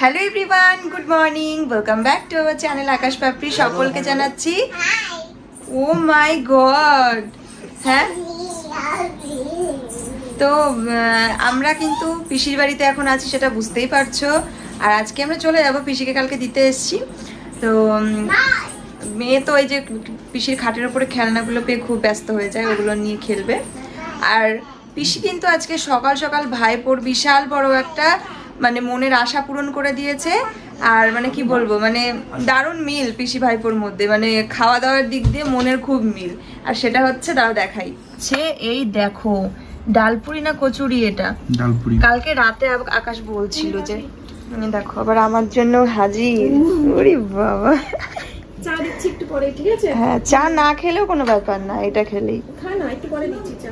Hello everyone, good morning, welcome back to our channel Akash Papri. সকলকে জানাচ্ছি ও মাই god. হ্যাঁ, তো আমরা কিন্তু পিসির বাড়িতে এখন আছি, সেটা বুঝতেই পারছো। আর আজকে আমরা চলে যাবো, পিসিকে কালকে দিতে এসেছি। তো মেয়ে তো এই যে পিসির খাটের উপরে খেলনাগুলো পেয়ে খুব ব্যস্ত হয়ে যায়, ওগুলো নিয়ে খেলবে। আর পিসি কিন্তু আজকে সকাল সকাল ভাইপোর বিশাল বড় একটা মানে মনের আশা পূরণ করে দিয়েছে। আর মানে কি বলবো, মানে দারুণ মিল পিসি ভাইপোর মধ্যে, মানে খাওয়া দাওয়ার দিক দিয়ে মনের খুব মিল। আর সেটা হচ্ছে, দাঁড়াও দেখাই, এই দেখো ডালপুরি না কচুরি, এটা ডালপুরি। কালকে রাতে আকাশ বলছিল যে দেখো আবার আমার জন্য হাজির। ওরে বাবা, চা দিচ্ছি একটু পরে, ঠিক আছে? হ্যাঁ, চা না খেলেও কোনো ব্যাপার না, এটা খেলেই। খা না, একটু পরে দিচ্ছি চা।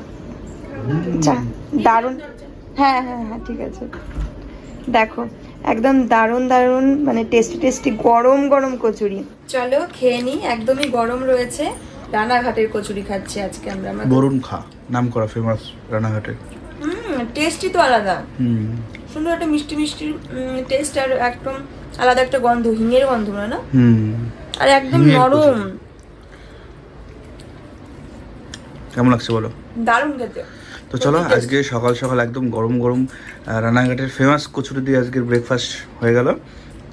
চা দারুণ। হ্যাঁ হ্যাঁ হ্যাঁ, ঠিক আছে। দেখো একদম দারুণ দারুণ, মানে টেস্টি টেস্টি গরম গরম কচুরি। চলো খেয়ে নি, একদমই গরম রয়েছে। রানাঘাটের কচুরি খাচ্ছি আজকে আমরা। বরুণ খা নাম করা ফেমাস রানাঘাটের। টেস্টি তো আলাদা, সুন্দর একটা মিষ্টি মিষ্টি টেস্ট, আর একদম আলাদা একটা গন্ধ, হিঙের গন্ধ না? আর একদম নরম। কেমন লাগছে বলো? দারুণ খেতে। তো চলো, আজকে সকাল সকাল একদম গরম গরম রানাঘাটের ফেমাস কচুরি দিয়ে আজকের ব্রেকফাস্ট হয়ে গেল,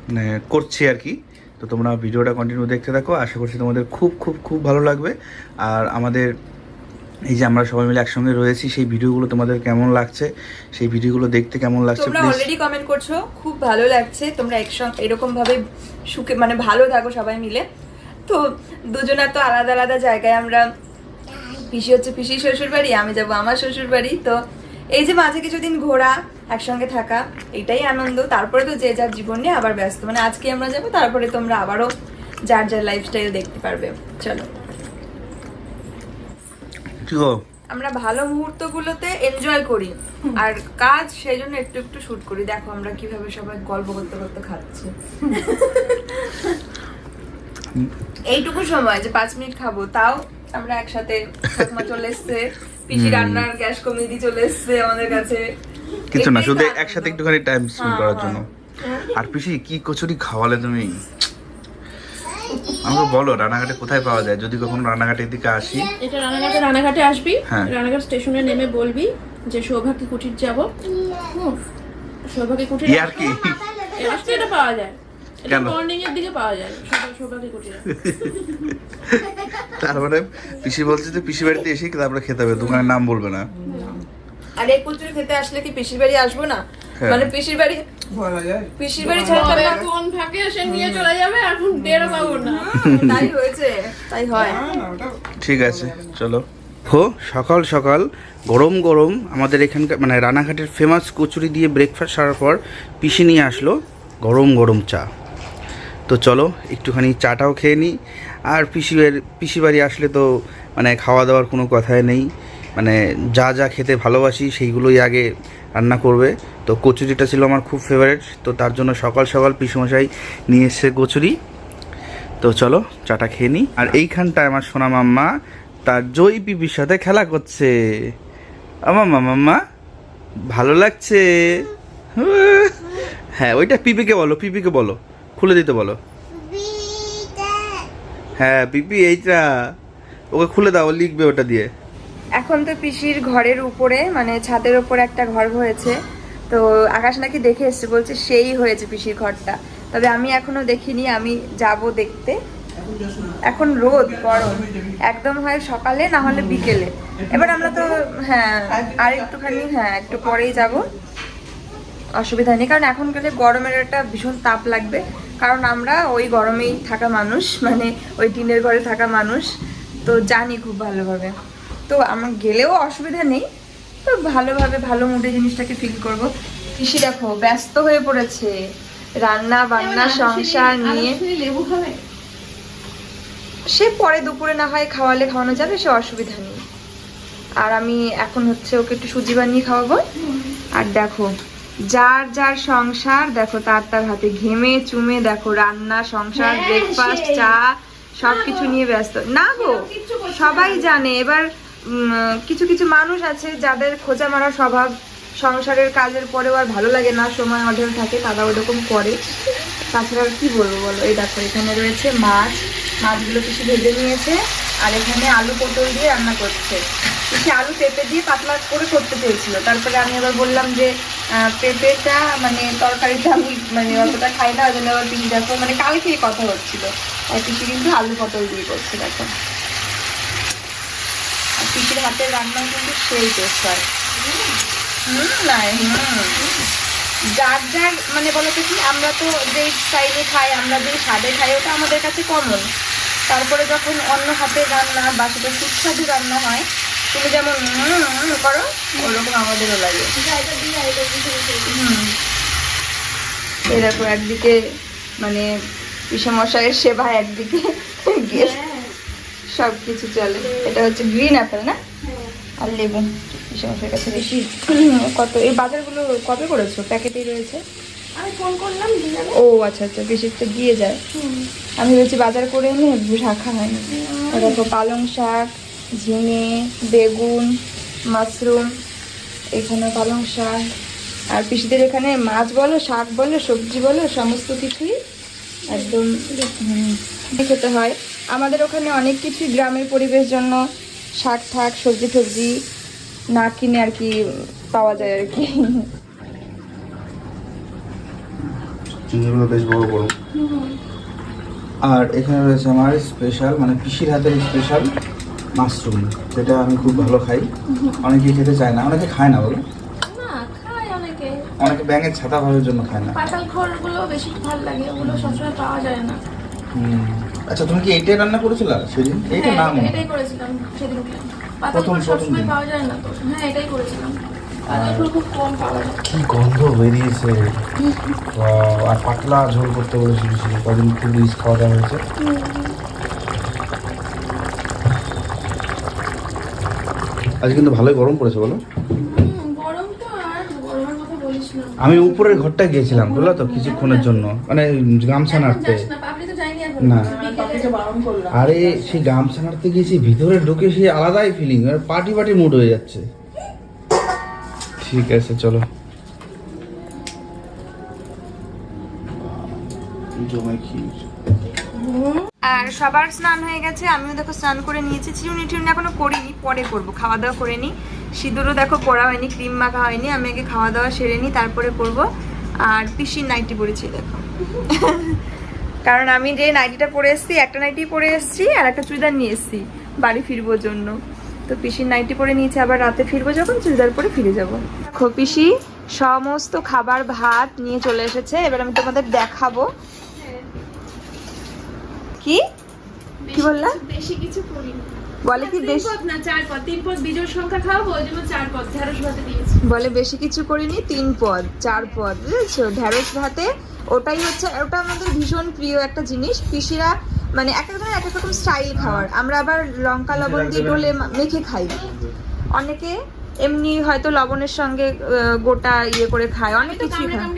মানে করছি আর কি। তো তোমরা ভিডিওটা কন্টিনিউ দেখতে থাকো, আশা করছি তোমাদের খুব খুব খুব ভালো লাগবে। আর আমাদের এই যে আমরা সবাই মিলে একসঙ্গে রয়েছি, সেই ভিডিওগুলো তোমাদের কেমন লাগছে, সেই ভিডিওগুলো দেখতে কেমন লাগছে তোমরা অলরেডি কমেন্ট করছো, খুব ভালো লাগছে। তোমরা একসঙ্গে এরকম ভাবে সুখে মানে ভালো থাকো সবাই মিলে। তো দুজনের তো আলাদা আলাদা জায়গায়, আমরা পিসি হচ্ছে পিসির শ্বশুর বাড়ি, আমি যাবো আমার শ্বশুর বাড়ি। তো এই যে মাঝে কিছুদিন ঘোরা, একসঙ্গে থাকা, এটাই আনন্দ। তারপরে তো যে যার জীবন নিয়ে আবার ব্যস্ত, মানে আজকে আমরা যাবো, তারপরে তোমরা আবারও যার যার লাইফস্টাইল দেখতে পারবে। চলো, আমরা ভালো মুহূর্তগুলোতে এনজয় করি, আর কাজ সেই জন্য একটু একটু শুট করি। দেখো আমরা কিভাবে সবাই গল্প করতে করতে খাচ্ছি। এইটুকু সময় যে 5 মিনিট খাবো, তাও আমরা একসাথে। ঠাকুমা চলে এসছে, পিসি রান্নার গ্যাস কমিয়ে দিয়ে চলে এসছে আমাদের কাছে। কিছু না, শুধু একসাথে একটুখানি টাইম স্পেন্ড করার জন্য। আর পিসি কি কচুরি খাওয়ালে তুমি, আমাকে বলো রানাঘাটে কোথায় পাওয়া যায়, যদি কখনো রানাঘাটের দিকে আসি। এটা রানাঘাটে আসবি, রানাঘাট স্টেশনে নেমে বলবি যে সৌভাগ্য কুটির যাব। সৌভাগ্য কুটির আর কি আসলে এটা পাওয়া যায়, এটা মর্নিং এর দিকে পাওয়া যায় সৌভাগ্য কুটির। তারপরে পিসি বলছে যে পিসি বাড়িতে এসে তারপরে খেতে হবে, দোকানের নাম বলবে না। আর এই কচুরি খেতে আসলে কি পিসির বাড়ি আসবো না? মানে পিসির বাড়ি ছাড়া কোন ফাঁকে এসে নিয়ে চলে যাবে, এখন টেরও পাবো না। তাই হয়েছে, তাই হয়। ঠিক আছে চলো। সকাল সকাল গরম গরম আমাদের এখানকার মানে রানাঘাটের ফেমাস কচুরি দিয়ে ব্রেকফাস্ট সারার পর পিসি নিয়ে আসলো গরম গরম চা। তো চলো একটুখানি চাটাও খেয়ে নিই। আর পিসি বাড়ি আসলে তো মানে খাওয়া দাওয়ার কোনো কথাই নেই, মানে যা যা খেতে ভালোবাসি সেইগুলোই আগে রান্না করবে। তো কচুরিটা ছিল আমার খুব ফেভারিট, তো তার জন্য সকাল সকাল পিসমশাই নিয়ে এসছে কচুরি। তো চলো চাটা খেয়ে নিই। আর এইখানটায় আমার সোনা মাম্মা তার জয়ী পিপির সাথে খেলা করছে। আমার মাম্মা ভালো লাগছে? হ্যাঁ, ওইটা পিপিকে বলো, খুলে দিতে বলো। হ্যাঁ পিপি, এইটা ওকে খুলে দাও, লিখবে ওটা দিয়ে। এখন তো পিসির ঘরের উপরে মানে ছাদের উপরে একটা ঘর হয়েছে, তো আকাশ নাকি দেখে এসছে, বলছে সেই হয়েছে পিসির ঘরটা। তবে আমি এখনো দেখিনি, আমি যাব দেখতে। এখন রোদ গরম একদম, হয় সকালে না হলে বিকেলে। এবার আমরা তো আর একটুখানি একটু পরেই যাব, অসুবিধা নেই। কারণ এখন গেলে গরমের একটা ভীষণ তাপ লাগবে, কারণ আমরা ওই গরমেই থাকা মানুষ, মানে ওই টিনের ঘরে থাকা মানুষ, তো জানি খুব ভালোভাবে। তো আমার গেলেও অসুবিধা নেই, তো ভালোভাবে ভালো মুডে জিনিসটাকে ফিল করব। পিসি দেখো ব্যস্ত হয়ে পড়েছে রান্না বান্না সংসার নিয়ে। সে পরে দুপুরে না হয় খাওয়ানো যাবে, সে অসুবিধা নেই। আর আমি এখন হচ্ছে ওকে একটু সুজি বানিয়ে খাওয়াবো। আর দেখো যার যার সংসার, দেখো তার হাতে ঘেমে চুমে, দেখো রান্না সংসার ব্রেকফাস্ট চা সবকিছু নিয়ে ব্যস্ত। না গো, সবাই জানে। এবার কিছু কিছু মানুষ আছে যাদের খোঁজা মারা স্বভাব, সংসারের কাজের পরেও আর ভালো লাগে না, সময় অঢেল থাকে, দাদা ওরকম করে। তাছাড়া আর কি বলবো বলো। এই দেখো এখানে রয়েছে মাছগুলো পিসি ভেজে নিয়েছে, আর এখানে আলু পটল দিয়ে রান্না করছে। পিসি আলু পেঁপে দিয়ে পাতলা করে করতে চেয়েছিল, তারপরে আমি আবার বললাম যে পেঁপেটা মানে তরকারিটা আমি মানে অতটা খাই না, ওই জন্য আবার পিসি দেখো মানে কালকেই কথা হচ্ছিল, আর পিসি কিন্তু আলু পটল দিয়ে করছে দেখো। আর পিসির হাতের রান্না কিন্তু সেই টেস্ট হয়। যার যার মানে বলো তো কি, আমরা তো যেই স্টাইলে খাই, আমরা যেই স্বাদে খাই ওটা আমাদের কাছে কমন। তারপরে যখন অন্য হাতের রান্না বা সেটা সুস্বাদু রান্না হয়, তুমি যেমন করো ওরকম আমাদেরও লাগে। এরকম একদিকে মানে পিসেমশাইয়ের সেবা, একদিকে গেস্ট, সব কিছু চলে। এটা হচ্ছে গ্রিন অ্যাপেল না, আর লেবু পিসেমশাইয়ের কাছে বেশি। কত এই বাজারগুলো কবে করেছো? প্যাকেটেই রয়েছে। আমি ফোন করলাম ও আচ্ছা আচ্ছা, বেশি তো দিয়ে যায়। আমি ভেবেছি বাজার করে এনে রাখা হয়নি। দেখো পালং শাক, ঝিঙে, বেগুন, মাশরুম, এখানে পালং শাক। আর পিসিদের এখানে মাছ বলো, শাক বলো, সবজি বলো, সমস্ত কিছুই একদম খেতে হয়। আমাদের ওখানে অনেক কিছুই গ্রামের পরিবেশ জন্য শাক ঠাক সবজি টবজি না কিনে আর কি পাওয়া যায় আর কি। চিংড়িগুলো বেশ বড় বড়। আর এখানে রয়েছে আমার স্পেশাল মানে পিসির হাতের স্পেশাল মাশরুম, যেটা আমি খুব ভালো খাই। অনেকেই খেতে চায় না, অনেকে খায় না বলো, না খায় অনেকে, অনেকে ব্যাঙের ছাতা ভাবের জন্য খায় না। পাতাল খড়গুলো বেশি ভালো লাগে, ওগুলো সবসময় পাওয়া যায় না। আচ্ছা তুমি কি এইটাই রান্না করেছিলে সেদিন? এইটা না মনে হয়। এটাই করেছিলাম সেদিন। পাতাল প্রথম খড় সবসময় দিন। পাওয়া যায় না তো, হ্যাঁ এটাই করেছিলাম। পাতাল খড় খুব কম পাওয়া যায়। কি গন্ধ বেরিয়েছে! Wow, আর পাতলা ঝোল করতে বলেছিল কদিন, খুব রিচ খাওয়া দাওয়া হয়েছে। আজ কিন্তু ভালোই গরম পড়েছে বলো। গরম তো, আর গরমের কথা বলিস না। আমি উপরের ঘরটা গিয়েছিলাম বুঝলো তো কিছুক্ষণের জন্য, মানে গামছা নাড়তে। যাস না, পাপড়ি তো যায়নি এখন। না। পাপড়িকে বারণ করলাম। আরে সেই গামছা নাড়তে গিয়েছি, ভিতরে ঢুকে সেই আলাদাই ফিলিং, পার্টি পার্টি মুড হয়ে যাচ্ছে। ঠিক আছে চলো। আর সবার স্নান হয়ে গেছে, আমিও দেখো স্নান করে নিয়েছি। চিরুনি টিরুনি এখনো করিনি, পরে করবো। খাওয়া দাওয়া করে নিই, সিঁদুরও দেখো পরা হয়নি, ক্রিম মাখা হয়নি। আমি আগে খাওয়া দাওয়া সেরে নিই, তারপরে করবো। আর পিসির নাইটি পরেছি দেখো, কারণ আমি যে নাইটিটা পরে এসেছি, একটা নাইটি পরে এসেছি আর একটা চুড়িদার নিয়ে এসেছি বাড়ি ফিরবোর জন্য। তো পিসির নাইটি পরে নিয়েছি, আবার রাতে ফিরবো যখন চুড়িদার পরে ফিরে যাবো। দেখো পিসি সমস্ত খাবার ভাত নিয়ে চলে এসেছে, এবার আমি তোমাদের দেখাবো। কি কি বললা? বেশি কিছু করিনি। বলে কি বেশি না, 4 পদ, 3 পদ বিজোড় সংখ্যা খাওয়াবো, ওই জন্য 4 পদ ঢেঁড়স ভাতে দিয়েছি। বলে বেশি কিছু করিনি, 3 পদ 4 পদ, বুঝেছো? ঢেঁড়স ভাতে ওটাই হচ্ছে, ওটা আমাদের ভীষণ প্রিয় একটা জিনিস। পিসিরা মানে এক একজনের এক এক রকম স্টাইল খাওয়ার। আমরা আবার লঙ্কা লবণ দিয়ে ডলে মেখে খাই, অনেকে এমনি হয়তো লবণের সঙ্গে গোটা ইয়ে করে খায়, অনেক কিছু খায়।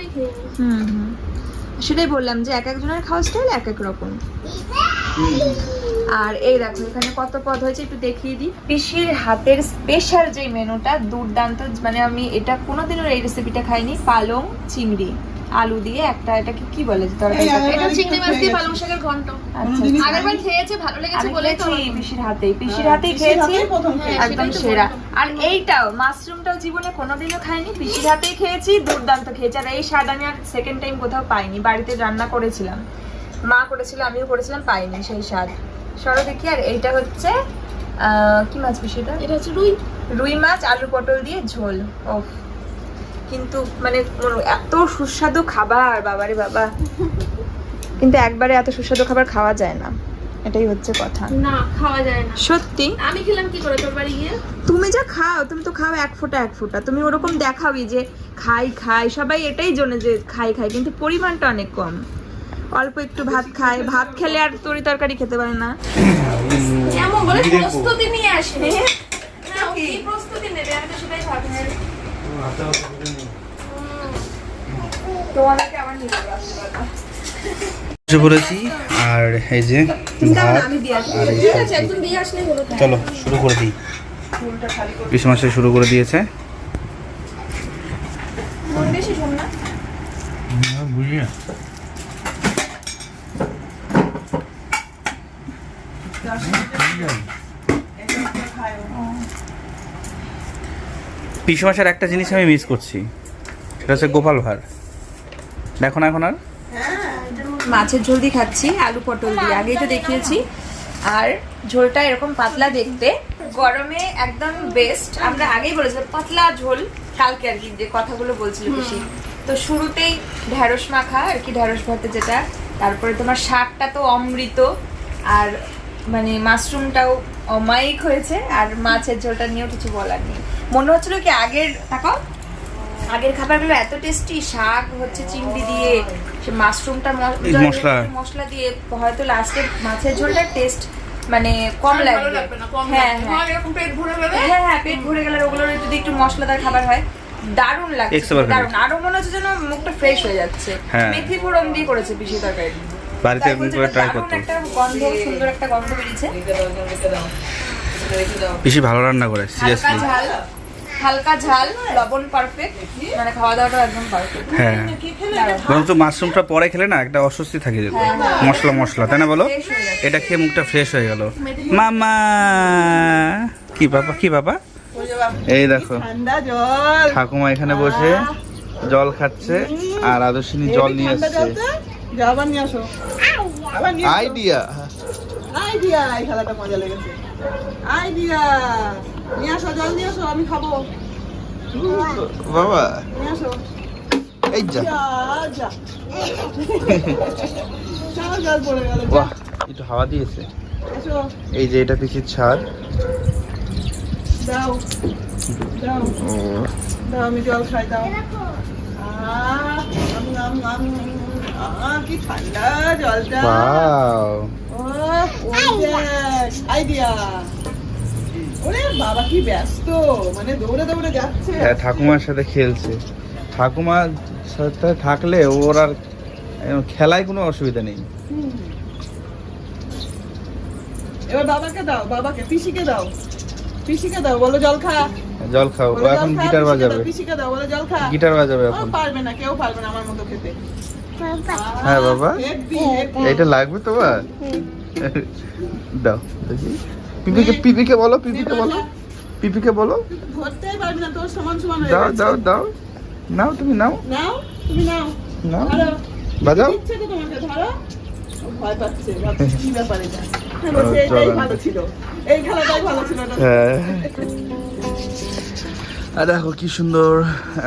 সেটাই বললাম যে এক একজনের খাওয়া স্টাইল এক এক রকম। আর এই দেখো এখানে কত পদ হয়েছে একটু দেখিয়ে দিই। পিসির হাতের স্পেশাল যে মেনুটা দুর্দান্ত, মানে আমি এটা কোনোদিনও এই রেসিপিটা খাইনি। পালং চিংড়ি আলু দিয়ে একটা, এটাকে কি বলে তরকারিটাকে? এটা চিংড়ি মাছ দিয়ে পালং শাকের ঘন্ট। আচ্ছা আগেরবার খেয়েছে, ভালো লেগেছে বলে তো। পিসির হাতেই খেয়েছি, একদম সেরা। আর এইটাও মাশরুমটাও জীবনে কোনোদিনও খাইনি, পিসির হাতেই খেয়েছি, দুর্দান্ত খেয়েছি। আর এই স্বাদ আমি আর সেকেন্ড টাইম কোথাও পাইনি। বাড়িতে রান্না করেছিলাম, মা করেছিল, আমিও করেছিলাম, পাইনি সেই স্বাদ। সরো দেখি। আর এইটা হচ্ছে কি মাছ পিসিটা? এটা হচ্ছে রুই মাছ আলু পটল দিয়ে ঝোল। ওহ, কিন্তু মানে এত সুস্বাদু খাবার, বাবারে বাবা। কিন্তু একবারে এত সুস্বাদু খাবার খাওয়া যায় না, এটাই হচ্ছে কথা। না, খাওয়া যায় না সত্যি। আমি খেলাম কি করে তোর বাড়ি গিয়ে? তুমি যা খাও, তুমি তো খাও এক ফোঁটা এক ফোঁটা, তুমি ওরকম দেখাওই যে খাই সবাই এটাই জন্য যে খাই, কিন্তু পরিমাণটা অনেক কম। অল্প একটু ভাত খায়, ভাত খেলে আর তরি তরকারি খেতে পারে না। এমন বলে প্রস্তুতি নিয়ে আসে না, কি প্রস্তুতি নেবে? আমি তো সেটাই ভাবি। তোমাদেরকে আবার নিয়ে যাবো। বসে পড়েছি, আর এই যে ভাত, আর এই সবজি। একদম দিয়ে আসলেই হলো। চলো শুরু করে দিই। পিসেমশাই শুরু করে দিয়েছে। বেশি ঝোল না? বুঝলি না পিসমশার একটা জিনিস আমি মিস করছি, সেটা হচ্ছে গোপাল ভাঁড়। দেখো না এখন আর মাছের ঝোল দিয়ে খাচ্ছি, আলু পটল দিয়ে, আগেই তো দেখিয়েছি। আর ঝোলটা এরকম পাতলা দেখতে, গরমে একদম বেস্ট। আমরা আগেই বলেছিলাম পাতলা ঝোল, কালকে আর কি যে কথাগুলো বলছিল বেশি। তো শুরুতেই ঢ্যাঁড়স মাখা আর কি, ঢ্যাঁড়স ভাতে যেটা, তারপরে তোমার শাকটা তো অমৃত, আর মানে মাশরুমটাও অমায়িক হয়েছে, আর মাছের ঝোলটা নিয়েও কিছু বলার নেই। মনে হচ্ছিল কি আগের তাকাও, আগের খাবারগুলো এত টেস্টি, শাক হচ্ছে চিংড়ি দিয়ে, সে মাশরুমটা মশলা দিয়ে, হয়তো লাস্টে মাছের ঝোলটার টেস্ট মানে কম লাগবে। হ্যাঁ পেট ভরে গেলে ওগুলোর যদি একটু মশলাদার খাবার হয় দারুণ লাগছে, দারুণ। আরো মনে হচ্ছে যেন মুখটা ফ্রেশ হয়ে যাচ্ছে। মেথি ফোড়ন দিয়ে করেছে পিসি তরকারি, বাড়িতে একদিন করে ট্রাই করতে। একটা গন্ধ, সুন্দর একটা গন্ধ বেরিয়েছে। পিসি ভালো রান্না করে, সিরিয়াসলি। হালকা ঝাল, লবণ পারফেক্ট, মানে খাওয়া দাওয়াটা একদম পারফেক্ট। হ্যাঁ, বরঞ্চ মাশরুমটা পরে খেলে না একটা অস্বস্তি থাকে যেত, মশলা মশলা, তাই না বলো? এটা খেয়ে মুখটা ফ্রেশ হয়ে গেল। মামা কি বাবা, কি বাবা, এই দেখো ঠাকুমা এখানে বসে জল খাচ্ছে, আর আদর্শিনী জল নিয়ে আসছে। আইডিয়া আইডিয়া, এই খেলাটা মজা লেগেছে। আইডিয়া নিয়ে আসো, জল নিয়ে আসো, আমি খাবো। বাবা নিয়ে আসো, এই যা যা জল পড়ে গেল। বাহ, একটু হাওয়া দিয়েছে। আসো, এই যে এটা পিছির ছাদ। দাও দাও দাও, আমি জল খাই, দাও। কি ঠান্ডা জলটা। আইডিয়া, ওরে বাবা কি ব্যস্ত, মানে দৌড়ে দৌড়ে যাচ্ছে। হ্যাঁ, ঠাকুমার সাথে খেলছে। ঠাকুমার সাথে থাকলে ওর আর খেলায় কোনো অসুবিধা নেই। এবার বাবাকে দাও, বাবাকে, পিসিকে দাও, পিসিকে দাও, বলো জল খা। জল খাও, ও এখন গিটার বাজাবে। পিসিকে দাও, বলো জল খা। গিটার বাজাবে এখন। পারবে না, কেউ পারবে না আমার মতো খেতে। হ্যাঁ বাবা, এইটা লাগবে তোমার, দাও দেখি। পিপিকে বলো, পিপিকে বলো, পিপিকে বলো। ধরতেই পারবে না, তোর সমান সমান হয়ে দাও গেছে। দাও দাও, নাও তুমি, নাও নাও, তুমি নাও, নাও, ধরো। বাজাও। ইচ্ছে তো তোমাকে, ধরো। ও ভয় পাচ্ছে, ভাবছে কি ব্যাপার এটা। বলছে এটাই ভালো ছিল, এই খেলাটাই ভালো ছিল না। হ্যাঁ, আর দেখো কি সুন্দর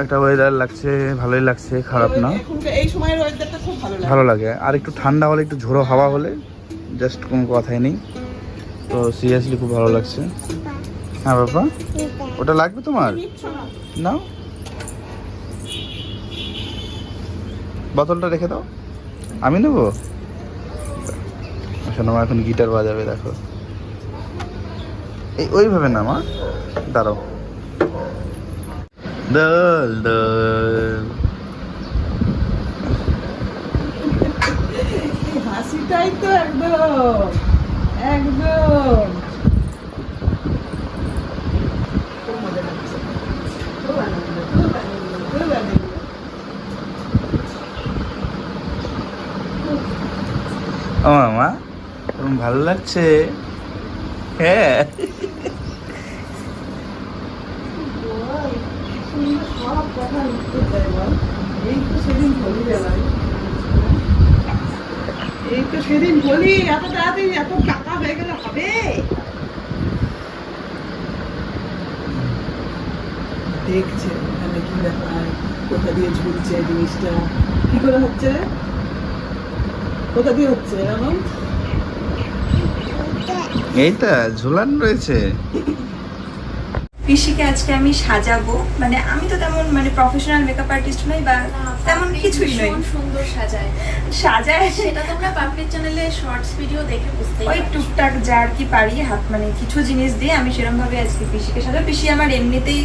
একটা ওয়েদার লাগছে, ভালোই লাগছে, খারাপ না। এখনকার এই সময়ের ওয়েদারটা খুব ভালো লাগে। ভালো লাগে, আর একটু ঠান্ডা হলে, একটু ঝোড়ো হাওয়া হলে জাস্ট কোনো কথাই নেই। তো সিরিয়াসলি খুব ভালো লাগছে। হ্যাঁ বাবা, ওটা লাগবে তোমার, নাও। বোতলটা রেখে দাও, আমি নেবো। শোনো, মা এখন গিটার বাজাবে, দেখো। এই ওইভাবে না মা, দাঁড়াও। দোল দোল, হাসিটাই তো একদম একদম খুব মজা লাগছে, খুব আনন্দ, খুব আনন্দ, খুব আনন্দ। ও মামা, তোমার ভালো লাগছে? হ্যাঁ, সব কথা লিখতে চাই বল। এই তো সেদিন হোলি রে ভাই, এই তো সেদিন হোলি, এত তাড়াতাড়ি এত টাকা হয়ে গেলে হবে? দেখছে এখানে কি ব্যাপার, কোথা দিয়ে ঝুলছে জিনিসটা, কি করে হচ্ছে, কোথা দিয়ে হচ্ছে এরকম। এইটা ঝুলান রয়েছে। পিসিকে আজকে আমি সাজাবো, মানে আমি তো তেমন মানে প্রফেশনাল মেকআপ আর্টিস্ট নই, বা তেমন কিছুই নই। সুন্দর সাজায়, সেটা তোমরা পাবলিক চ্যানেলে শর্টস ভিডিও দেখে বুঝতেই ওই পারছো। টুকটাক যা আর কি পারি, হাত মানে কিছু জিনিস দিয়ে আমি সেরকম ভাবে আজকে পিসিকে সাজাবো। পিসি আমার এমনিতেই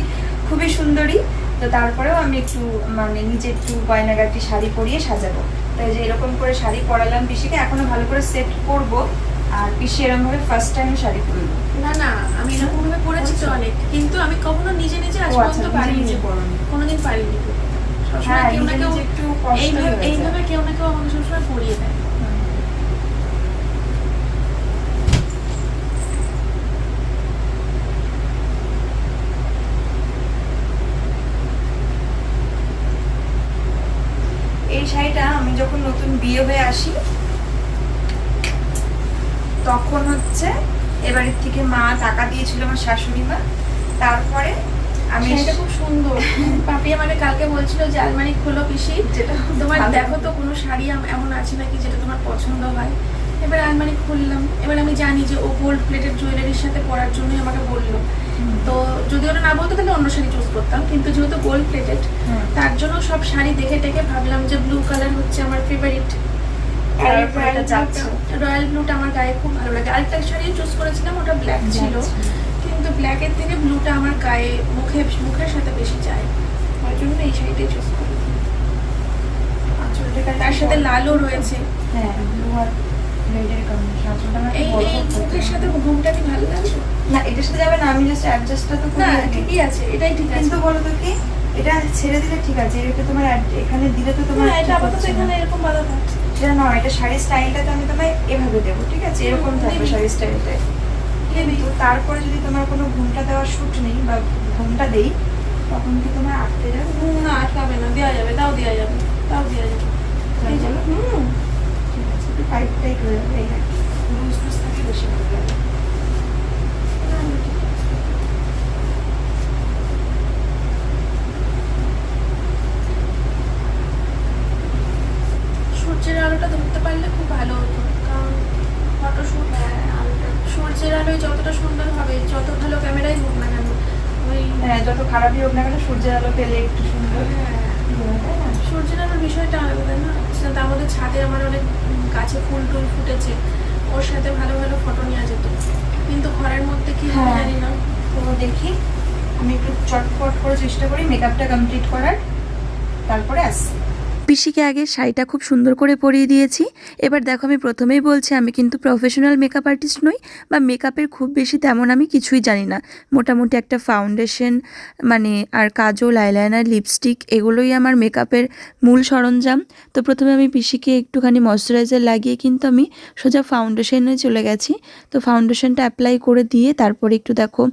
খুবই সুন্দরী, তো তারপরেও আমি একটু মানে নিজে একটু গয়নাগাটি শাড়ি পরিয়ে সাজাবো। তাই যে এরকম করে শাড়ি পরালাম পিসিকে, এখনো ভালো করে সেট করবো। আর পিসি এরকম ভাবে ফার্স্ট টাইম শাড়ি পরবো। না না, আমি এরকম ভাবে পড়েছি তো অনেক, কিন্তু আমি কখনো নিজে নিজে আজ পর্যন্ত পারিনি, কোনোদিন পারিনি। সবসময় হ্যাঁ, কেউ না নিজে কেউ নিজে একটু কষ্ট হয়ে যায়। এইভাবে কেউ না কেউ আমাকে সবসময় পরিয়ে দেয়। এই শাড়িটা আমি যখন নতুন বিয়ে হয়ে আসি তখন হচ্ছে এবারের থেকে মা টাকা দিয়েছিল আমার শাশুড়ি মা, তারপরে আমি শাড়িটা খুব সুন্দর। পাপি আমাকে কালকে বলছিল যে আলমারি খোলো পিসি, যেটা তোমার ভালো। দেখো তো কোনো শাড়ি এমন আছে নাকি যেটা তোমার পছন্দ হয়। এবার আলমারি খুললাম, এবার আমি জানি যে ও গোল্ড প্লেটেড জুয়েলারির সাথে পরার জন্যই আমাকে বললো। তো যদি ওটা না বলতো তাহলে অন্য শাড়ি চুজ করতাম, কিন্তু যেহেতু গোল্ড প্লেটেড তার জন্য সব শাড়ি দেখে দেখে ভাবলাম যে ব্লু কালার হচ্ছে আমার ফেভারিট। রয়্যাল ব্লুটা আমার গায়ে খুব ভালো লাগে। আরেকটা শাড়ি চুজ করেছিলাম, ওটা ব্ল্যাক ছিল, কিন্তু ব্ল্যাকের থেকে ব্লুটা আমার গায়ে মুখের সাথে বেশি যায়, ওই জন্য এই শাড়িটাই চুজ করি। তার সাথে লালও রয়েছে। হ্যাঁ, ব্লু আর রেডের কম্বিনেশন আছে, ওটা আমার এই বড় এই পছন্দ। মুখের সাথে ঘুমটা কি ভালো লাগে? না, এটার সাথে যাবে না, আমি জাস্ট অ্যাডজাস্টটা তো না করি আগে। ঠিকই আছে, এটাই ঠিক আছে। কিন্তু বলো তো কি, এটা ছেড়ে দিলে ঠিক আছে, এটা তোমার এখানে দিলে তো তোমার না, এটা ঠিক আপাতত হচ্ছে না। এখানে এরকম বাঁধা থাকে। সেটা নয়, এটা শাড়ির স্টাইলটা তো আমি তোমায় এভাবে দেবো, ঠিক আছে, এরকম থাকবে দিবি। শাড়ির স্টাইলটাই। কিন্তু তারপরে যদি তোমার কোনো ঘুমটা দেওয়ার শুট নেই বা ঘুমটা দেই, তখন কি তোমার আটকে যাবে? না আটকাবে না, দেওয়া যাবে, তাও দেওয়া যাবে, তাও দেওয়া যাবে। তাই বলো? ঠিক আছে, একটু টাইট টাইট হয়ে যাবে, এই আর কি। লুজ লুজ থাকলে বেশি ভালো লাগে। সূর্যের আলোটা ধরতে পারলে খুব ভালো হতো, কারণ ফটোশুট সূর্যের আলোয় যতটা সুন্দর হবে, যত ভালো ক্যামেরাই হোক না কেন, ওই হ্যাঁ, যত খারাপই হোক না কেন সূর্যের আলো পেলে একটু সুন্দর হ্যাঁ, হয়, তাই না? সূর্যের আলোর বিষয়টা আলাদা না। তার মধ্যে ছাদে আমার অনেক গাছে ফুল টুল ফুটেছে, ওর সাথে ভালো ভালো ফটো নেওয়া যেত, কিন্তু ঘরের মধ্যে কি হবে হ্যাঁ। জানি না। তো দেখি, আমি একটু চটপট করে চেষ্টা করি মেকআপটা কমপ্লিট করার, তারপরে আসছি। পিসিকে আগে শাড়িটা খুব সুন্দর করে পরিয়ে দিয়েছি। এবার দেখো, আমি প্রথমেই বলছি আমি কিন্তু প্রফেশনাল মেকআপ আর্টিস্ট নই, বা মেকআপের খুব বেশি তেমন আমি কিছুই জানি না। মোটামুটি একটা ফাউন্ডেশন মানে আর কাজল, আইলাইনার, লিপস্টিক এগুলোই আমার মেকআপের মূল সরঞ্জাম। তো প্রথমে আমি পিসিকে একটুখানি ময়শ্চারাইজার লাগিয়ে কিন্তু আমি সোজা ফাউন্ডেশনে চলে গেছি। তো ফাউন্ডেশনটা অ্যাপ্লাই করে দিয়ে তারপরে একটু দেখো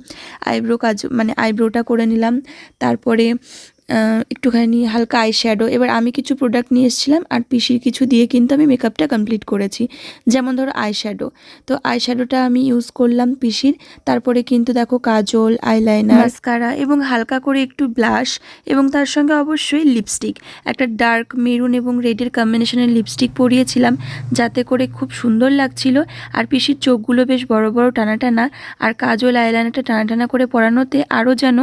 আইব্রোটা করে নিলাম। তারপরে একটুখানি হালকা আই শ্যাডো। এবার আমি কিছু প্রোডাক্ট নিয়ে এসেছিলাম আর পিসির কিছু দিয়ে কিন্তু আমি মেকআপটা কমপ্লিট করেছি। যেমন ধরো আই শ্যাডো, তো আই শ্যাডোটা আমি ইউজ করলাম পিসির। তারপরে কিন্তু দেখো কাজল, আইলাইনার, মাস্কারা এবং হালকা করে একটু ব্লাশ, এবং তার সঙ্গে অবশ্যই লিপস্টিক, একটা ডার্ক মেরুন এবং রেডের কম্বিনেশনের লিপস্টিক পরিয়েছিলাম, যাতে করে খুব সুন্দর লাগছিল। আর পিসির চোখগুলো বেশ বড় বড় টানা টানা, আর কাজল আইলাইনারটা টানা টানা করে পরানোতে আরও যেন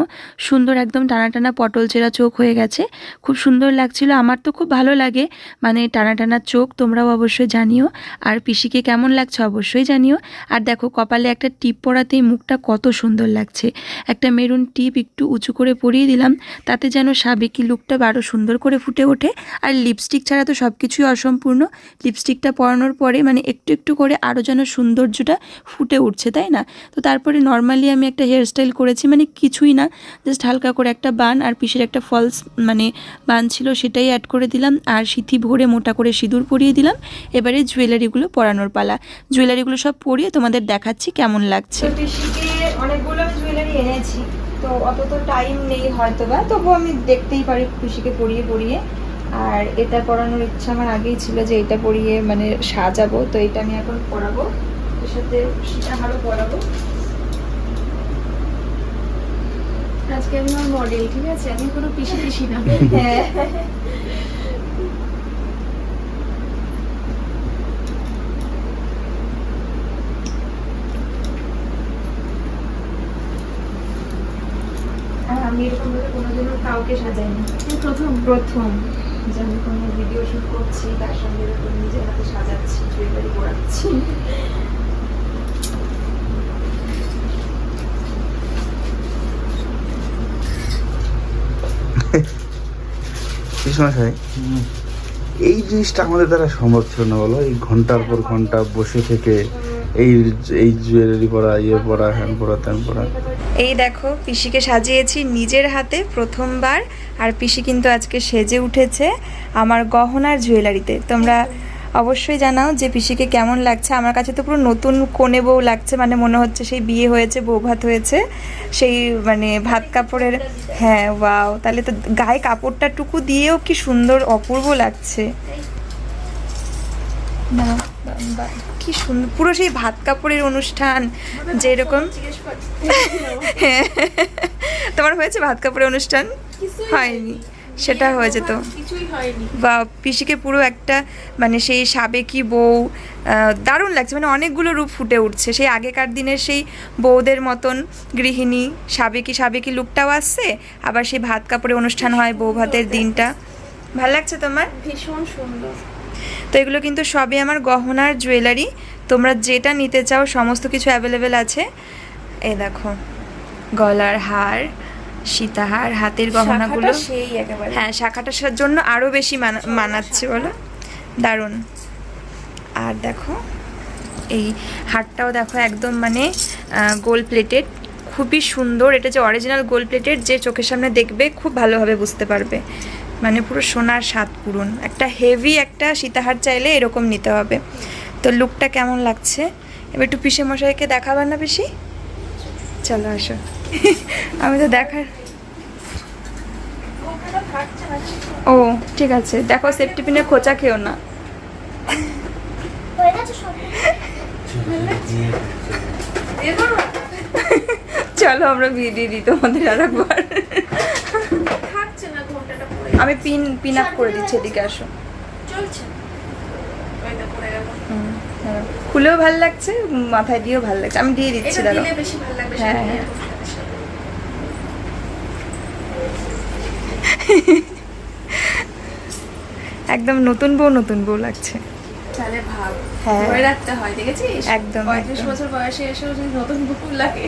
সুন্দর, একদম টানা টানা পটল চেরা চোখ হয়ে গেছে, খুব সুন্দর লাগছিল। আমার তো খুব ভালো লাগে মানে টানা টানা চোখ, তোমরাও অবশ্যই জানিও। আর পিসিকে কেমন লাগছে অবশ্যই জানিও। আর দেখো কপালে একটা টিপ পরাতেই মুখটা কত সুন্দর লাগছে। একটা মেরুন টিপ একটু উঁচু করে পরিয়ে দিলাম, তাতে যেন সাবেকি লুকটা আরও সুন্দর করে ফুটে ওঠে। আর লিপস্টিক ছাড়া তো সব কিছুই অসম্পূর্ণ, লিপস্টিকটা পরানোর পরে মানে একটু একটু করে আরও যেন সৌন্দর্যটা ফুটে উঠছে, তাই না? তো তারপরে নর্মালি আমি একটা হেয়ারস্টাইল করেছি, মানে কিছুই না, জাস্ট হালকা করে একটা বান আর পিসের একটা ফলস মানে বান ছিল সেটাই অ্যাড করে দিলাম, আর সিথি ভরে মোটা করে সিঁদুর পরিয়ে দিলাম। এবারে জুয়েলারিগুলো পরানোর পালা। জুয়েলারিগুলো সব পরিয়ে তোমাদের দেখাচ্ছি কেমন লাগছে। তো পিসিকে অনেকগুলো আমি জুয়েলারি এনেছি, তো অত তো টাইম নেই হয়তো বা, তবুও আমি দেখতেই পারি পিসিকে পরিয়ে পরিয়ে। আর এটা পরানোর ইচ্ছা আমার আগেই ছিল যে এটা পরিয়ে মানে সাজাবো, তো এটা আমি এখন পরাবো, এর সাথে সেটা আরও পরাবো। আজকে আমি আমার মডেল, ঠিক আছে, আমি কোনো পিসি পিসি না। হ্যাঁ, আর আমি এরকম ভাবে কোনোদিনও কাউকে সাজাইনি, প্রথম যে আমি কোনো ভিডিও শুট করছি তার সঙ্গে এরকম নিজের হাতে সাজাচ্ছি, জুয়েলারি পরাচ্ছি। পিসমশাই, এই জিনিসটা আমাদের দ্বারা সম্ভব ছিল না, বলো? এই ঘন্টার পর ঘন্টা বসে থেকে এই এই জুয়েলারি পরা, ইয়ে পরা, হ্যান পরা, ত্যান পরা। এই দেখো পিসিকে সাজিয়েছি নিজের হাতে প্রথমবার, আর পিসি কিন্তু আজকে সেজে উঠেছে আমার গহনার জুয়েলারিতে। তোমরা অবশ্যই জানাও যে পিসিকে কেমন লাগছে। আমার কাছে তো পুরো নতুন কনে বউ লাগছে, মানে মনে হচ্ছে সেই বিয়ে হয়েছে, বউ ভাত হয়েছে, সেই মানে ভাত কাপড়ের। হ্যাঁ ওয়াও, তাহলে তো গায়ে কাপড়টা টুকু দিয়েও কি সুন্দর অপূর্ব লাগছে না, কি সুন্দর পুরো সেই ভাত কাপড়ের অনুষ্ঠান যেরকম। হ্যাঁ তোমার হয়েছে ভাত কাপড়ের অনুষ্ঠান? হয়নি, সেটা হয়েছে তো। কিছুই হয়নি। বা পিসিকে পুরো একটা মানে সেই সাবেকি বউ, দারুণ লাগছে, মানে অনেকগুলো রূপ ফুটে উঠছে। সেই আগেকার দিনের সেই বউদের মতন গৃহিণী সাবেকি সাবেকি লুকটাও আসছে, আবার সেই ভাত কাপড়ের অনুষ্ঠান হয় বউ ভাতের দিনটা। ভাল লাগছে তোমার? ভীষণ সুন্দর। তো এগুলো কিন্তু সবই আমার গহনার জুয়েলারি। তোমরা যেটা নিতে চাও সমস্ত কিছু অ্যাভেলেবেল আছে। এই দেখো গলার হার, সীতাহার, হাতের গহনাগুলো। শাখাটা সেই একেবারে। হ্যাঁ শাখাটার জন্য আরও বেশি মানাচ্ছে বলো, দারুণ। আর দেখো এই হারটাও দেখো একদম মানে গোল্ড প্লেটেড, খুবই সুন্দর। এটা যে অরিজিনাল গোল্ড প্লেটেড, যে চোখের সামনে দেখবে খুব ভালোভাবে বুঝতে পারবে, মানে পুরো সোনার স্বাদ পূরণ। একটা হেভি একটা সীতাহার চাইলে এরকম নিতে হবে। তো লুকটা কেমন লাগছে এবার একটু পিসে মশাইকে দেখাবার না পিসি? চলো আসো। আমি তো দেখার। ও ঠিক আছে, দেখো সেফটি পিনের খোঁচা খেও না। চলো আমরা বিয়ে দিয়ে দিই তোমাদের আর একবার। থাকছে না ঘন্টাটা পরে। আমি পিন আপ করে দিচ্ছি, এদিকে আসো। চলছে। ওইটা পরে গেল। খুলেও ভালো লাগছে, মাথায় দিয়েও ভালো লাগছে। আমি দিয়ে দিচ্ছি, এটা দাঁড়াও। দিলে বেশি ভালো লাগবে। হ্যাঁ, সামনে হ্যাঁ। এরকম একদম নতুন বউ লাগছে। তাহলে ভাব। হ্যাঁ। ধরে রাখতে হয়, দেখেছিস? একদম, 35 একদম। বছর বয়সে এসেও যদি নতুন বুকুল লাগে।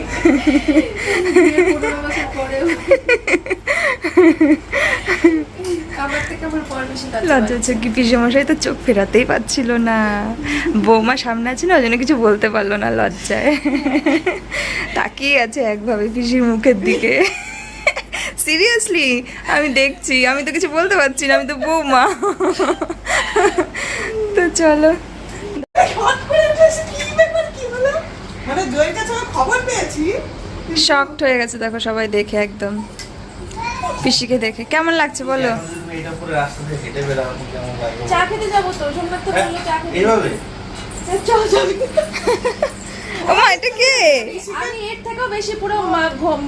15 বছর পরেও। আমার থেকে আমার পর বেশি লজ্জা হচ্ছে কি, পিসে মশাই তো চোখ ফেরাতেই পাচ্ছিল না। বৌমা সামনে আছে না, ওই জন্য কিছু বলতে পারলো না লজ্জায়। তাকিয়ে আছে একভাবে পিসির মুখের দিকে। সিরিয়াসলি আমি দেখছি, আমি তো কিছু বলতে পারছি না, আমি তো বৌমা। তো চলো। মানে জয়ের কাছে আমি খবর পেয়েছি। শকড হয়ে গেছে দেখো সবাই দেখে, একদম পিসিকে দেখে। কেমন লাগছে বলো? চা খেতে যাবো তো, সোমবার তো বললো চা খেতে। এইভাবে চল চল। ও মা, এটা কে? আমি এর থেকেও বেশি পুরো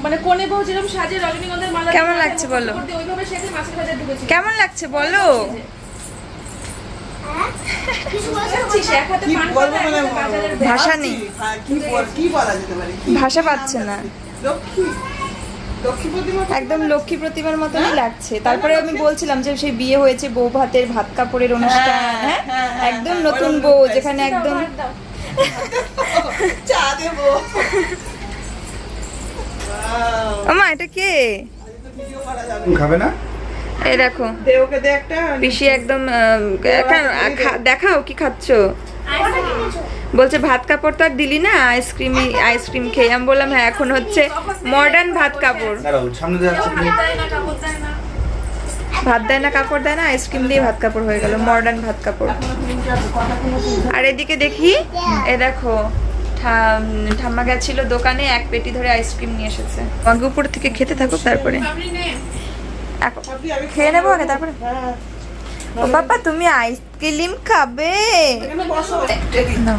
মানে কোণে বউ যেরকম সাজে রজনীগন্ধার মালা। কেমন লাগছে বলো? ওইভাবে সেজে মাছের বাজার ঢুকেছি। কেমন লাগছে বলো? এক হাতে কি পান বলবো পাতা, মানে এক হাতে বাজারের ব্যাগ। ভাষা নেই, হ্যাঁ, কি বলা যেতে পারে? ভাষা পাচ্ছে না। লক্ষ্মী প্রতিমা। একদম লক্ষ্মী প্রতিমার মতনই লাগছে। তারপরে আমি বলছিলাম যে সেই বিয়ে হয়েছে বউ ভাতের ভাত কাপড়ের অনুষ্ঠান। হ্যাঁ একদম নতুন বউ, যেখানে একদম দাও। চা দেবো। ও মা, এটা কে? খাবে না? এই দেখো দে ওকে, দে একটা। পিসি একদম দেখাও কি খাচ্ছো। বলছে ভাত কাপড় তো আর দিলি না, আইসক্রিম খেয়ে। আমি বললাম হ্যাঁ, এখন হচ্ছে মডার্ন ভাত কাপড়। দাঁড়াও, সামনে যাচ্ছে। ভাত দেয় না, কাপড় দেয় না। ভাত দেয় না, কাপড় দেয় না, আইসক্রিম দিয়ে ভাত কাপড় হয়ে গেল, মডার্ন ভাত কাপড়। আর এদিকে দেখি, এ দেখো ঠাম্মা গেছিল দোকানে, এক পেটি ধরে আইসক্রিম নিয়ে এসেছে। আগে উপর থেকে খেতে থাকো, তারপরে আপনি নে। এখন খেয়ে নেবো আগে, তারপরে। ও বাবা, তুমি আইসক্রিম খাবে? নাও।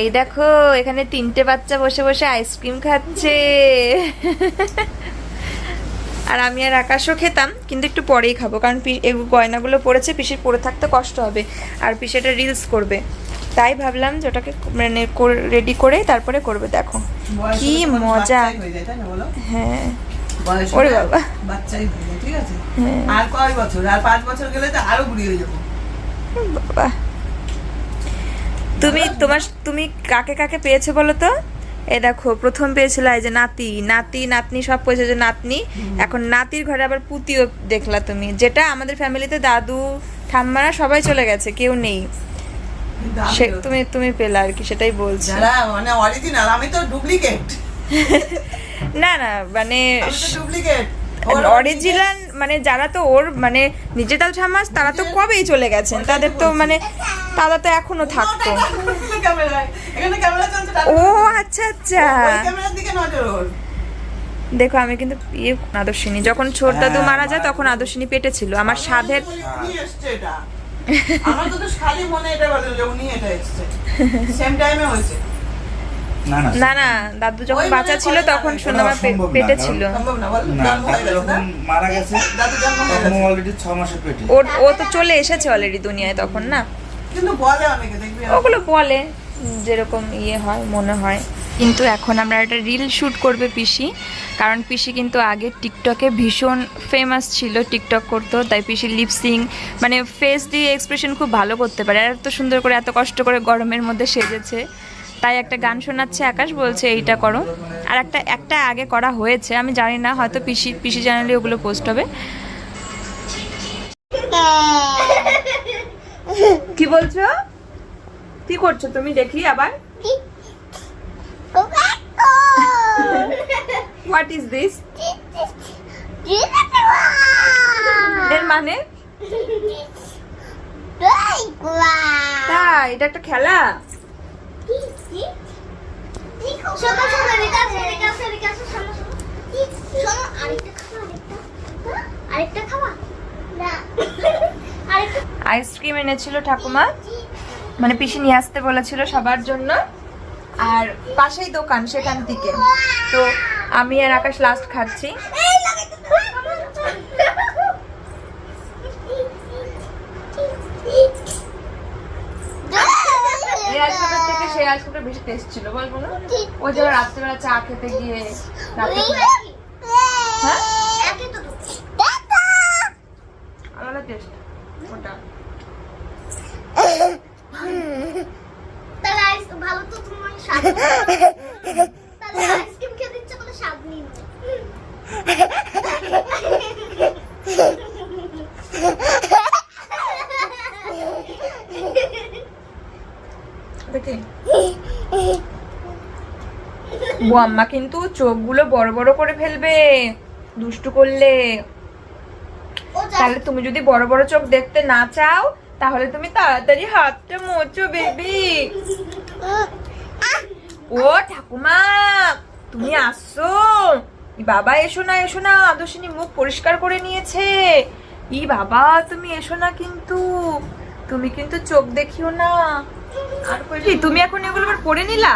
এই দেখো এখানে 3টে বাচ্চা বসে বসে আইসক্রিম খাচ্ছে। আর আমি আর আকাশও খেতাম, কিন্তু একটু পরেই খাবো, কারণ এই গয়নাগুলো পড়েছে, পিসির পরে থাকতে কষ্ট হবে, আর পিসি এটা রিলস করবে। তাই ভাবলাম যে ওটাকে মানে রেডি করে তারপরে করবে। দেখো কি মজা। হ্যাঁ ওরে বাবা, বাচ্চাই হয়ে যায়, ঠিক আছে। হ্যাঁ। আর কয় বছর? আর 5 বছর গেলে তো আরো বুড়ি হয়ে যাবো। বাবা তুমি কাকে কাকে পেয়েছো বলো তো? এই দেখো প্রথম পেয়েছিল এই যে নাতি সব পেয়েছে, যে নাতনি। এখন নাতির ঘরে আবার পুতিও দেখলা তুমি, যেটা আমাদের ফ্যামিলিতে দাদু ঠাম্মারা সবাই চলে গেছে, কেউ নেই। কিন্তু আমি সে তুমি পেলে আর কি, সেটাই বলছি। যারা মানে অরিজিনাল, আমি তো ডুপ্লিকেট। না না মানে আমি তো ডুপ্লিকেট। অরিজিনাল মানে যারা তো ওর মানে নিজেরাও ঝামাস, তারা তো কবেই চলে গেছেন, তাদের তো মানে তারা তো এখনো থাকতো। ক্যামেরায়, এখানে ক্যামেরা চলছে। ও আচ্ছা আচ্ছা, ওই ক্যামেরার দিকে নজর ওর। দেখো আমি কিন্তু আদর্শিনী যখন ছোট দাদু মারা যায় তখন আদর্শিনী পেটে ছিল। আমার সাধের উনি এসছে এটা। আমার তো খালি মনে এটা বলে যে উনি এটা এসছে। সেম টাইমে হয়েছে। না না না না, দাদু যখন ওই বাচ্চা মানে ছিল করে তখন না, সুন্দর ওটা সম্ভব না, পেটে কারণ- ছিল। সম্ভব না বল, না, জন্ম হয়ে দাদু গেছে না? যখন মারা গেছে দাদু জন্ম হয়ে তখন গেছে। অলরেডি 6 মাসের পেটে। ও তো চলে এসেছে অলরেডি দুনিয়ায় তখন না। কিন্তু বলে অনেকে, দেখবি ওগুলো বলে যেরকম ইয়ে হয় মনে হয়। কিন্তু এখন আমরা একটা রিল শ্যুট করবে পিসি, কারণ পিসি কিন্তু আগে টিকটকে ভীষণ ফেমাস ছিল, টিকটক করতো, তাই পিসি লিপসিং মানে ফেস দিয়ে এক্সপ্রেশন খুব ভালো করতে পারে। আর এত সুন্দর করে এত কষ্ট করে গরমের মধ্যে সেজেছে, তাই একটা গান শোনাচ্ছে আকাশ, বলছে এইটা করো। আর একটা আগে করা হয়েছে, আমি জানি না, হয়তো পিসি চ্যানেলে ওগুলো পোস্ট হবে। কি বলছো, কি করছো তুমি দেখি আবার? What is this? এর মানে তাই এটা একটা খেলা? আইসক্রিম এনেছিল ঠাকুমা, মানে পিসি নিয়ে আসতে বলেছিল সবার জন্য, আর পাশেই দোকান সেখান থেকে। তো আমি আর আকাশ লাস্ট খাচ্ছি। এই আইসক্রিমের থেকে সেই আইসক্রিমটা বেশি টেস্ট ছিল, বলবো না? ওই যে রাত্রেবেলা চা খেতে গিয়ে হ্যাঁ আলাদা টেস্ট ওটা। ভালো তো তোমার স্বাদ, তাহলে আইসক্রিম খেতে ইচ্ছে করলে স্বাদ নিন। দেখি আম্মা কিন্তু চোখগুলো বড় বড় করে ফেলবে দুষ্টু করলে। তাহলে তুমি যদি বড় বড় চোখ দেখতে না চাও তাহলে তুমি তাড়াতাড়ি হাতটা মোচো বেবি। ও ঠাকুমা তুমি আসছো? বাবা এসো না, আদর্শিনী মুখ পরিষ্কার করে নিয়েছে। ই বাবা তুমি এসো না, কিন্তু তুমি কিন্তু চোখ দেখিও না। আর কি তুমি এখন এগুলো আবার পরে নিলা?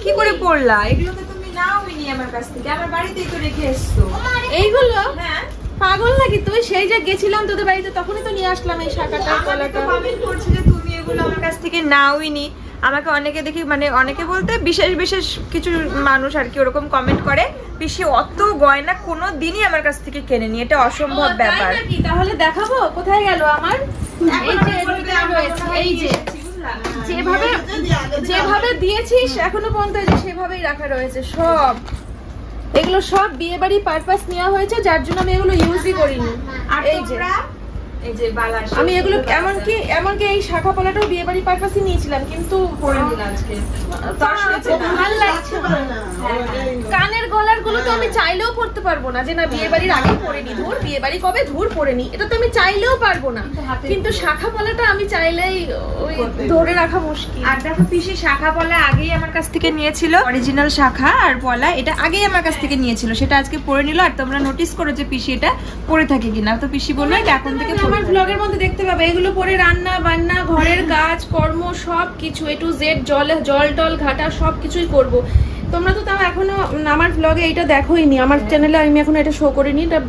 কি করে পড়লা? এগুলো তো তুমি নাওনি আমার কাছ থেকে, আমার বাড়িতেই তো রেখে এসছো। এইগুলো হ্যাঁ পাগল নাকি তুই? সেই যে গেছিলাম তোদের বাড়িতে তখনই তো নিয়ে আসলাম এই শাখাটা কলাটা। কমেন্ট করছে যে তুমি এগুলো আমার কাছ থেকে নাওইনি। আমাকে অনেকে দেখি মানে অনেকে বলতে বিশেষ কিছু মানুষ আর কি ওরকম কমেন্ট করে, পিসি অত গয়না কোনো দিনই আমার কাছ থেকে কেনেনি, এটা অসম্ভব ও, তাই ব্যাপার। নাকি? তাহলে দেখাবো কোথায় গেল আমার এই যে এদিকে রয়েছে, এই যে যেভাবে দিয়েছিস এখনো পর্যন্ত এই যে সেভাবেই রাখা রয়েছে সব। এগুলো সব বিয়ে বাড়ি পারপাস নেওয়া হয়েছে, যার জন্য আমি এগুলো ইউজই করিনি। আর এই যে এই যে বালা আমি এগুলো এমনকি এই শাখা পলাটাও বিয়ে বাড়ি পারপাসই নিয়েছিলাম, কিন্তু পরে দিলাম আজকে। ভালো লাগছে না। কানের গলার গুলো তো আমি চাইলেও পড়তে পারবো না, যে না বিয়ে বাড়ির আগে পরে নি, ধুর বিয়ে বাড়ি কবে ধুর পরে নি, এটা তো আমি চাইলেও পারবো না। কিন্তু শাখা পলাটা আমি চাইলেই ওই ধরে রাখা মুশকিল। আর দেখো পিসি শাখা পলা আগেই আমার কাছ থেকে নিয়েছিল, অরিজিনাল শাখা আর পলা এটা আগেই আমার কাছ থেকে নিয়েছিল, সেটা আজকে পরে নিল। আর তোমরা নোটিস করো যে পিসি এটা পরে থাকে কিনা, তো পিসি বললো এটা এখন থেকে আমার ব্লগের মধ্যে দেখতে পাবে এগুলো পরে রান্না বান্না ঘরের কাজ কর্ম সব কিছু A to Z, জল টল ঘাটা সব কিছুই করব। তোমরা তো তাও এখনো আমার ব্লগে এইটা দেখোইনি, আমার চ্যানেলে আমি এখনো এটা শো করিনি। এটা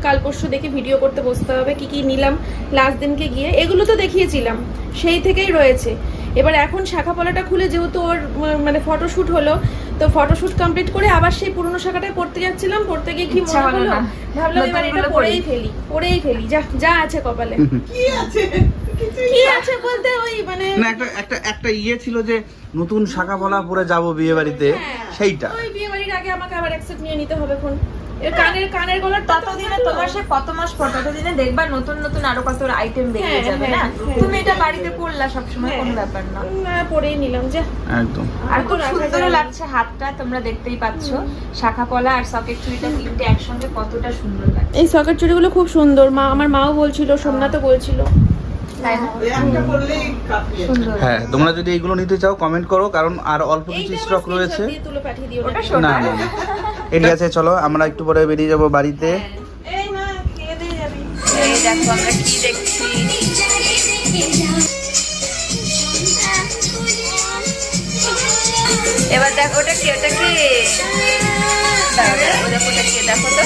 কাল পরশু দেখে ভিডিও করতে বসতে হবে কি কি নিলাম লাস্ট দিনকে গিয়ে। এগুলো তো দেখিয়েছিলাম, সেই থেকেই রয়েছে। এবার এখন শাখা পলাটা খুলে যেহেতু ওর মানে ফটোশুট হলো, তো ফটোশুট কমপ্লিট করে আবার সেই পুরনো শাখাটায় পড়তে যাচ্ছিলাম, পড়তে গিয়ে কি ইচ্ছা মনে হলো হলো না। ভাবলাম এবার এটা পরেই ফেলি যা আছে কপালে। কি আছে? কি আছে বলতে ওই মানে না একটা ইয়ে ছিল যে নতুন শাখা পলা পরে যাব বিয়ে বাড়িতে, সেইটা। ওই বিয়ে বাড়ির আগে আমাকে আবার অ্যাকসেপ্ট নিয়ে নিতে হবে ফোন, কানের গলার ততদিনে তোমার সে কত মাস পর ততদিনে দেখবা নতুন নতুন আরো কত আইটেম বেরিয়ে হ্যাঁ, যাবে না? হ্যাঁ, হ্যাঁ। তুমি এটা বাড়িতে পরলা সবসময়, কোনো ব্যাপার না। না পরেই নিলাম যে। একদম। আর খুব রাখা সুন্দর যায়। লাগছে হাতটা, তোমরা দেখতেই পাচ্ছ। শাখা পলা আর সকেট চুড়িটা তিনটে একসঙ্গে কতটা সুন্দর লাগছে, এই সকেট চুড়িগুলো খুব সুন্দর, আমার মাও বলছিল, সোমনাথও বলছিল। তাই না? এই একটা করলেই কাফি। সুন্দর। হ্যাঁ, তোমরা যদি এইগুলো নিতে চাও কমেন্ট করো, কারণ আর অল্প কিছু স্টক রয়েছে। তুলে পাঠিয়ে দিও। ওটা না সোনা। না না, ঠিক আছে, চলো আমরা একটু পরে বেরিয়ে যাব বাড়িতে। এই মা খেয়ে দিয়ে যাবি। এই দেখো আমরা কি দেখছি। এবার দেখো ওটা কি, ওটা কি? দাঁড়াও, দাঁড়াও, দেখো ওটা কি, দেখো তো।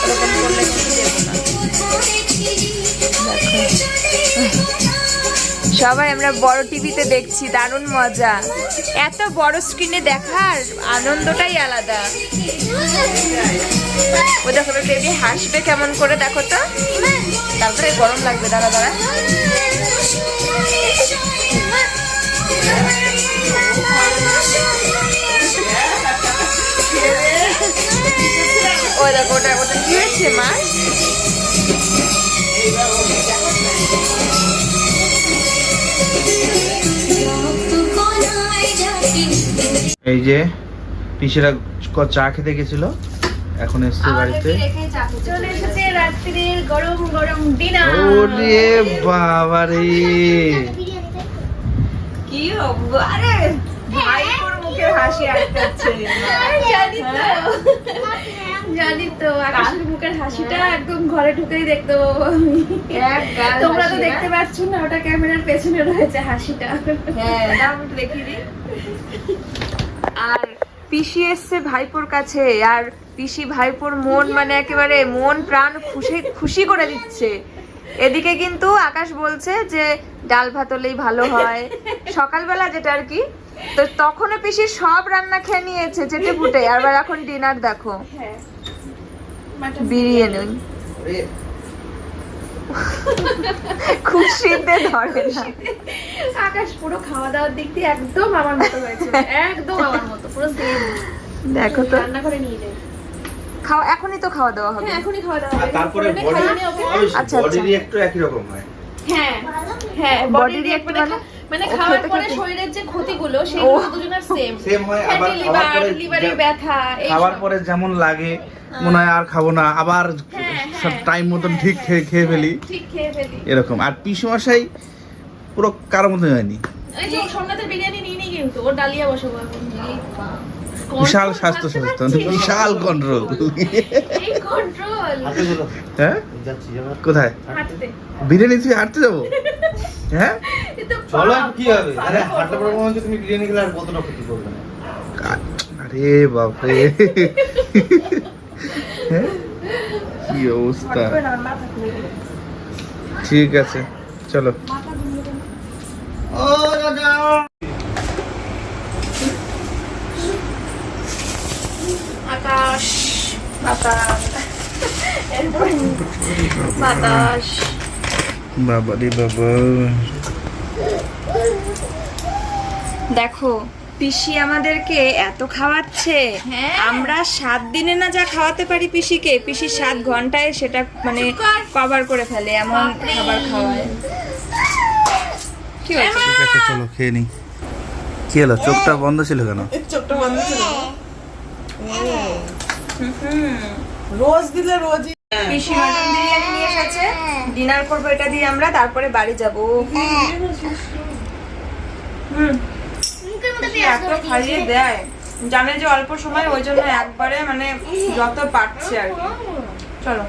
ওরকম করলে কিন্তু দেবো না। সবাই আমরা বড় টিভিতে দেখছি, দারুণ মজা। এত বড় স্ক্রিনে দেখার আনন্দটাই আলাদা। ও দেখো বেবি হাসবে কেমন করে, দেখো তো। তারপরে গরম লাগবে, দাঁড়া দাঁড়া। ও দেখো ওটা ওটা কি হয়েছে মা? এই যে পিসিরা চা খেতে গেছিল, এখন এসছে বাড়িতে। চলে এসেছে রাত্রির গরম গরম ডিনার। ওরে বাবা রে, কি আরে ভাই তোর মুখের হাসি আসছে। জানি তো আকাশের মুখের হাসিটা একদম ঘরে ঢুকেই দেখতে পাবো আমি। তোমরা তো দেখতে পাচ্ছ না, ওটা ক্যামেরার পেছনে রয়েছে হাসিটা। হ্যাঁ দাম দেখিয়ে দিই। আর পিসি এসছে ভাইপোর কাছে, আর পিসি ভাইপোর মন মানে একেবারে মন প্রাণ খুশি খুশি করে দিচ্ছে। এদিকে কিন্তু আকাশ বলছে যে ডাল ভাত হলেই ভালো হয়, সকালবেলা যেটা আর কি। তো তখনও পিসি সব রান্না খেয়ে নিয়েছে চেটে পুটে, আর এখন ডিনার দেখো বিরিয়ানি। খুশিতে ধরে না। আকাশ পুরো খাওয়া দাওয়ার দিক দিয়ে একদম আমার মতো হয়েছে, একদম আমার মতো, পুরো সেম। দেখো তো রান্নাঘরে নিয়ে যাই। খাওয়া এখনই তো খাওয়া দাওয়া হবে। হ্যাঁ এখনই খাওয়া দাওয়া আর হবে। তারপরে করে নিয়ে খাইয়ে নিয়ে ওকে। আচ্ছা, বডি আচ্ছা। রিঅ্যাক্ট একই রকম হয়। হ্যাঁ হ্যাঁ Body বডি react রিঅ্যাক্ট মানে ও খাওয়ার খেতে পরে খেতে। শরীরের যে ক্ষতিগুলো সেগুলো দুজনের সেম সেম হয়, আবার খাওয়ার পরে লিভারের ব্যথা খাওয়ার পরে যেমন লাগে মনে হয় আর খাবো না, আবার সব টাইম মতন ঠিক খেয়ে ফেলি, ঠিক খেয়ে ফেলি। এরকম। আর পিসমশাই পুরো কারোর মতো হয়নি, এই যে সোমনাথের বিরিয়ানি নিয়ে নিই কিন্তু ওর ডালিয়া বসাবো এখন। বিশাল স্বাস্থ্য সচেতন, বিশাল কন্ট্রোল। এই কন্ট্রোল হ্যাঁ কোথায় হাঁটতে। বিরিয়ানি তুই হাঁটতে যাবো? হ্যাঁ এ তো চলো পাপ। কি হবে, আরে হাঁটা পড়ার মধ্যে তুমি বিরিয়ানি খেলে আর কতটা ক্ষতি করবে না। আরে বাপরে, হ্যাঁ? কি অবস্থা। ঠিক আছে চলো। ও দাদা আকাশ বাতাস এরপরে বাতাস। বাবা রে বাবা, দেখো পিসি আমাদেরকে এত খাওয়াচ্ছে। হ্যাঁ। আমরা 7 দিনে না যা খাওয়াতে পারি পিসিকে, পিসি 7 ঘন্টায় সেটা মানে কভার করে ফেলে, এমন বাপরে। খাবার খাওয়ায়। কি হয়েছে? ঠিক আছে চলো খেয়ে নি। কি হলো, চোখটা বন্ধ ছিল কেন? চোখটা বন্ধ ছিল। রোজ দিলে রোজই। পিসি মটন বিরিয়ানি নিয়ে এসেছে, ডিনার করবো এটা দিয়ে আমরা, তারপরে বাড়ি যাবো। মুখের মধ্যে পিসি পেঁয়াজ এত করে খাইয়ে দিয়েছে। দেয়, জানে যে অল্প সময়, ওই জন্য একবারে মানে যত পারছে আর কি। চলো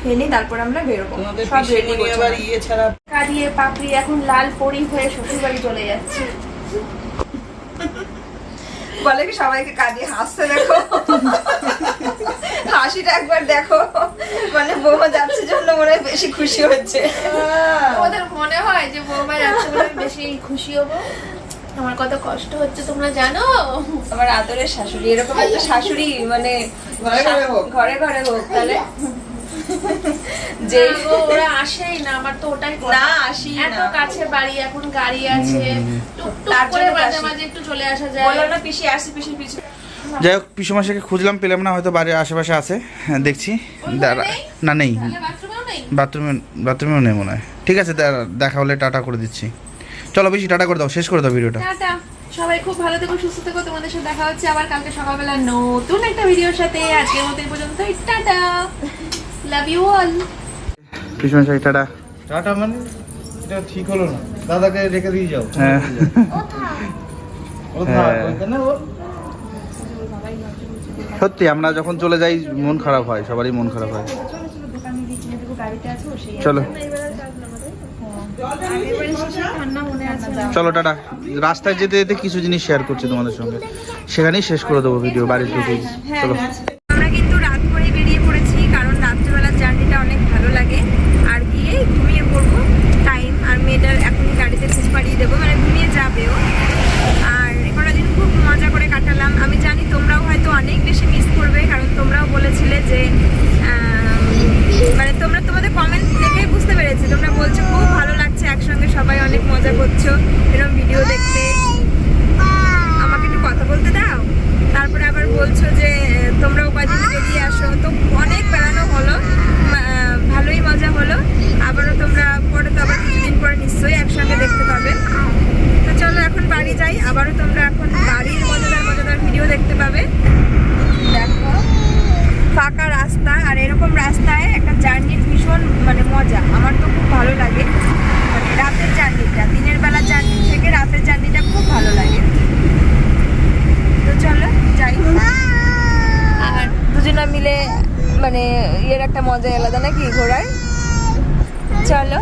খেয়ে নি, তারপর আমরা বেরোবো। তোমাদের সব রেডি পিসিমণি আবার ইয়ে ছাড়া কাঁদিয়ে পাপড়ি এখন লাল পরি হয়ে শ্বশুর বাড়ি চলে যাচ্ছে। বলে কি সবাইকে কাঁদিয়ে হাসতে দেখো, হাসিটা একবার দেখো, মানে বৌমা যাচ্ছে জন্য মনে হয় বেশি খুশি হচ্ছে। ওদের মনে হয় যে বৌমা যাচ্ছে বলে আমি বেশি খুশি হবো। আমার কত কষ্ট হচ্ছে তোমরা জানো। আমার আদরের শাশুড়ি, এরকম একটা শাশুড়ি মানে ঘরে ঘরে হোক। ঘরে ঘরে হোক তাহলে। যে ওরা আসেই না, আমার তো ওটাই কথা। না, আসি না। এত কাছে বাড়ি, এখন গাড়ি আছে, টুকটুক তার করে জন্য মাঝে আসি। মাঝে একটু চলে আসা যায়। বলো না পিসি আসি, পিসি পিছু যাই হোক পিসুমাশাকে খুঁজলাম, পেলাম না, হয়তো বাড়ির আশেপাশে আছে। হ্যাঁ, দেখছি। না, নেই, বাথরুমেও নেই। বাথরুমেও নেই মনে হয়। ঠিক আছে, দেখা হলে টাটা করে দিচ্ছি। চলো বেশি টাটা করে দাও, শেষ করে দাও ভিডিওটা। টাটা, সবাই খুব ভালো থেকো, সুস্থ থেকো। তোমাদের সাথে দেখা হচ্ছে আবার কালকে সকালবেলা নতুন একটা ভিডিওর সাথে। আজকের মতো এই পর্যন্ত, টাটা, লাভ ইউ অল। পিসুমাশাই টাটা। টাটা মানে এটা ঠিক হলো না, দাদাকে রেখে দিয়ে যাও। হ্যাঁ। ও থাক, ওইখানে ওর সত্যি আমরা যখন চলে যাই মন খারাপ হয়, সবারই মন খারাপ হয়। চলো চলো টাটা। রাস্তায় যেতে যেতে কিছু জিনিস শেয়ার করছি তোমাদের সঙ্গে, সেখানেই শেষ করে দেবো ভিডিও, বাড়ির ঢুকেই। চলো। আমরা কিন্তু রাত করে বেরিয়ে পড়েছি, কারণ রাত্রিবেলার জার্নিটা অনেক ভালো লাগে। আর গিয়ে ঘুমিয়ে পড়বো টাইম, আর মেয়েটার এখনই গাড়িতে ঘুম পাড়িয়ে দেবো, মানে ঘুমিয়ে যাবেও। আর কটা দিন খুব মজা করে কাটালাম। আমি জানি তোমরাও হয়তো অনেক বেশি মিস করবে, কারণ তোমরাও বলেছিলে যে মানে তোমাদের কমেন্ট দেখেই বুঝতে পেরেছি, তোমরা বলছো খুব ভালো লাগছে, একসঙ্গে সবাই অনেক মজা করছো এরকম ভিডিও দেখতে। আমাকে একটু কথা বলতে দাও। তারপরে আবার বলছো যে তোমরাও কদিন বেরিয়ে আসো, তো অনেক বেড়ানো হলো, ভালোই মজা হলো। আবারও তোমরা পরে তো আবার কিছুদিন পরে নিশ্চয়ই একসঙ্গে দেখতে পাবে। তো চলো এখন বাড়ি যাই, আবারও তোমরা এখন বাড়ির মজাদার ভিডিও দেখতে পাবে। দেখো ফাঁকা রাস্তা, আর এরকম রাস্তায় একটা জার্নির ভীষণ মানে মজা, আমার তো খুব ভালো লাগে। মানে রাতের জার্নিটা, দিনের বেলা জার্নি থেকে রাতের জার্নিটা খুব ভালো লাগে। তো চলো যাই, আর দুজনা মিলে মানে ইয়ের একটা মজা আলাদা নাকি ঘোরার। চলো।